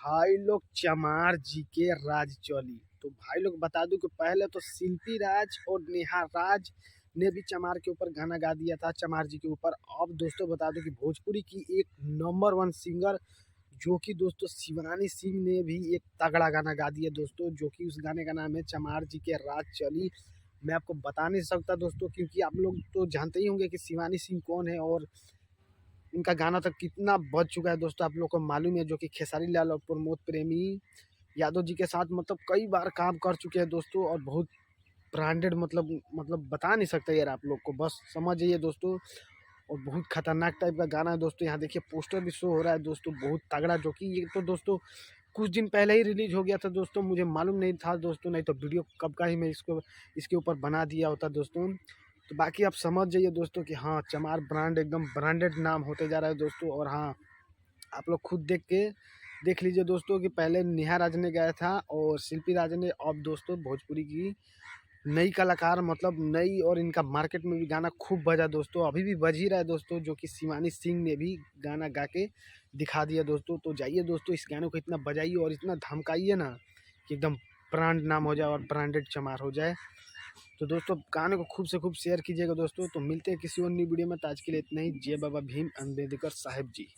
भाई लोग चमार जी के राज चली। तो भाई लोग बता दूं कि पहले तो शिल्पी राज और नेहा राज ने भी चमार के ऊपर गाना गा दिया था चमार जी के ऊपर। अब दोस्तों बता दूं कि भोजपुरी की एक नंबर वन सिंगर जो कि दोस्तों शिवानी सिंह ने भी एक तगड़ा गाना गा दिया दोस्तों, जो कि उस गाने का नाम है चमार जी के राज चली। मैं आपको बता नहीं सकता दोस्तों, क्योंकि आप लोग तो जानते ही होंगे कि शिवानी सिंह कौन है और इनका गाना तो कितना बज चुका है दोस्तों, आप लोग को मालूम है। जो कि खेसारी लाल और प्रमोद प्रेमी यादव जी के साथ मतलब कई बार काम कर चुके हैं दोस्तों, और बहुत ब्रांडेड मतलब बता नहीं सकते यार, आप लोग को बस समझ जाइए दोस्तों। और बहुत खतरनाक टाइप का गाना है दोस्तों। यहाँ देखिए पोस्टर भी शो हो रहा है दोस्तों, बहुत तगड़ा, जो कि ये तो दोस्तों कुछ दिन पहले ही रिलीज हो गया था दोस्तों, मुझे मालूम नहीं था दोस्तों, नहीं तो वीडियो कब का ही मैं इसको इसके ऊपर बना दिया होता दोस्तों। तो बाकी आप समझ जाइए दोस्तों कि हाँ, चमार ब्रांड एकदम ब्रांडेड नाम होते जा रहा है दोस्तों। और हाँ, आप लोग खुद देख लीजिए दोस्तों कि पहले नेहा राज ने गाया था और शिल्पी राज ने। अब दोस्तों भोजपुरी की नई कलाकार मतलब नई, और इनका मार्केट में भी गाना खूब बजा दोस्तों, अभी भी बज ही रहा है दोस्तों, जो कि शिवानी सिंह ने भी गाना गा के दिखा दिया दोस्तों। तो जाइए दोस्तों, इस गाने को इतना बजाइए और इतना धमकाइए ना कि एकदम ब्रांड नाम हो जाए और ब्रांडेड चमार हो जाए। तो दोस्तों गाने को खूब से खूब शेयर कीजिएगा दोस्तों। तो मिलते हैं किसी और नई वीडियो में, तो आज के लिए इतना ही। जय बाबा भीम अम्बेडकर साहेब जी।